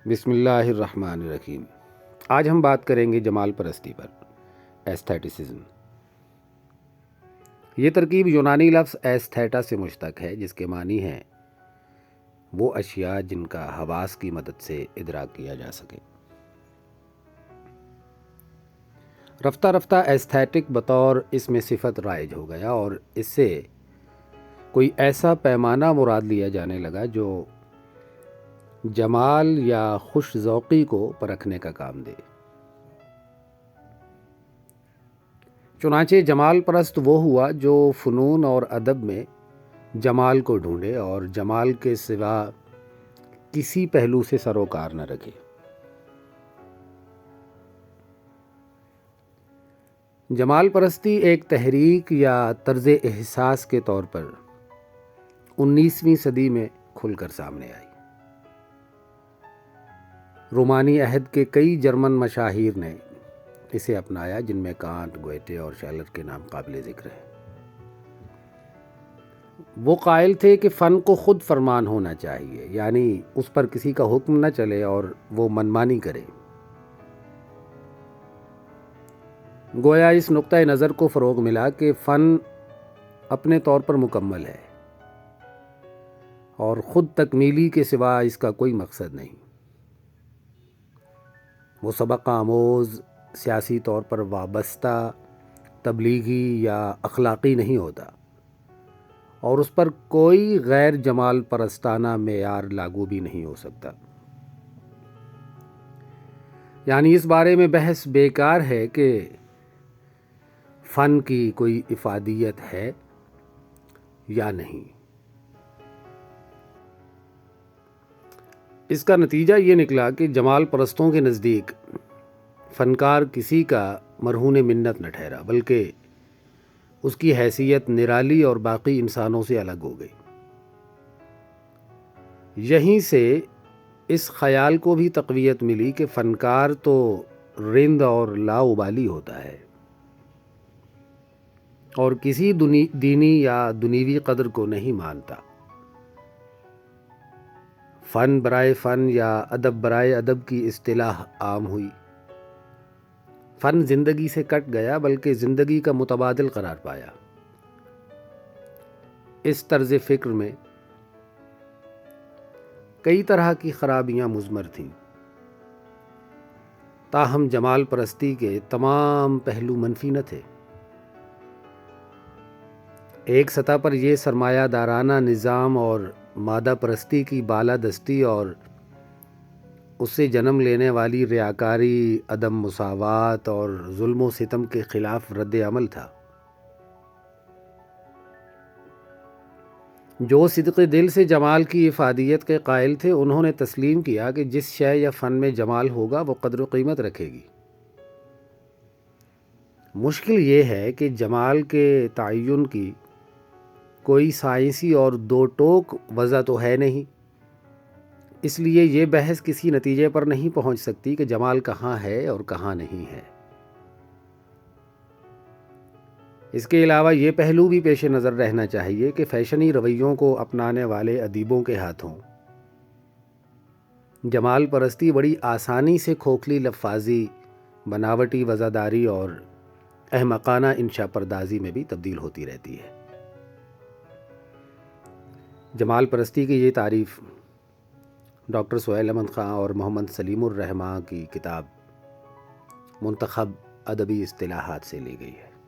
بسم اللہ الرحمن الرحیم۔ آج ہم بات کریں گے جمال پرستی پر، ایستھیٹسزم۔ یہ ترکیب یونانی لفظ ایستھیٹا سے مشتق ہے، جس کے معنی ہیں وہ اشیاء جن کا حواس کی مدد سے ادراک کیا جا سکے۔ رفتہ رفتہ ایستھیٹک بطور اس میں صفت رائج ہو گیا اور اس سے کوئی ایسا پیمانہ مراد لیا جانے لگا جو جمال یا خوش ذوقی کو پرکھنے کا کام دے۔ چنانچہ جمال پرست وہ ہوا جو فنون اور ادب میں جمال کو ڈھونڈے اور جمال کے سوا کسی پہلو سے سروکار نہ رکھے۔ جمال پرستی ایک تحریک یا طرز احساس کے طور پر 19ویں صدی میں کھل کر سامنے آئی۔ رومانی عہد کے کئی جرمن مشاہیر نے اسے اپنایا، جن میں کانٹ، گویٹے اور شیلر کے نام قابل ذکر ہیں۔ وہ قائل تھے کہ فن کو خود فرمان ہونا چاہیے، یعنی اس پر کسی کا حکم نہ چلے اور وہ منمانی کرے۔ گویا اس نقطۂ نظر کو فروغ ملا کہ فن اپنے طور پر مکمل ہے اور خود تکمیلی کے سوا اس کا کوئی مقصد نہیں۔ وہ سبق آموز، سیاسی طور پر وابستہ، تبلیغی یا اخلاقی نہیں ہوتا اور اس پر کوئی غیر جمال پرستانہ معیار لاگو بھی نہیں ہو سکتا۔ یعنی اس بارے میں بحث بیکار ہے کہ فن کی کوئی افادیت ہے یا نہیں۔ اس کا نتیجہ یہ نکلا کہ جمال پرستوں کے نزدیک فنکار کسی کا مرہون منت نہ ٹھہرا، بلکہ اس کی حیثیت نرالی اور باقی انسانوں سے الگ ہو گئی۔ یہیں سے اس خیال کو بھی تقویت ملی کہ فنکار تو رند اور لاابالی ہوتا ہے اور کسی دینی یا دنیوی قدر کو نہیں مانتا۔ فن برائے فن یا ادب برائے ادب کی اصطلاح عام ہوئی۔ فن زندگی سے کٹ گیا، بلکہ زندگی کا متبادل قرار پایا۔ اس طرز فکر میں کئی طرح کی خرابیاں مضمر تھیں، تاہم جمال پرستی کے تمام پہلو منفی نہ تھے۔ ایک سطح پر یہ سرمایہ دارانہ نظام اور مادہ پرستی کی بالادستی اور اس سے جنم لینے والی ریاکاری، عدم مساوات اور ظلم و ستم کے خلاف رد عمل تھا۔ جو صدق دل سے جمال کی افادیت کے قائل تھے، انہوں نے تسلیم کیا کہ جس شے یا فن میں جمال ہوگا وہ قدر و قیمت رکھے گی۔ مشکل یہ ہے کہ جمال کے تعین کی کوئی سائنسی اور دو ٹوک وضع تو ہے نہیں، اس لیے یہ بحث کسی نتیجے پر نہیں پہنچ سکتی کہ جمال کہاں ہے اور کہاں نہیں ہے۔ اس کے علاوہ یہ پہلو بھی پیش نظر رہنا چاہیے کہ فیشنی رویوں کو اپنانے والے ادیبوں کے ہاتھوں جمال پرستی بڑی آسانی سے کھوکھلی لفاظی، بناوٹی وزاداری اور احمقانہ انشا پردازی میں بھی تبدیل ہوتی رہتی ہے۔ جمال پرستی کی یہ تعریف ڈاکٹر سہیل احمد خان اور محمد سلیم الرحمٰن کی کتاب منتخب ادبی اصطلاحات سے لی گئی ہے۔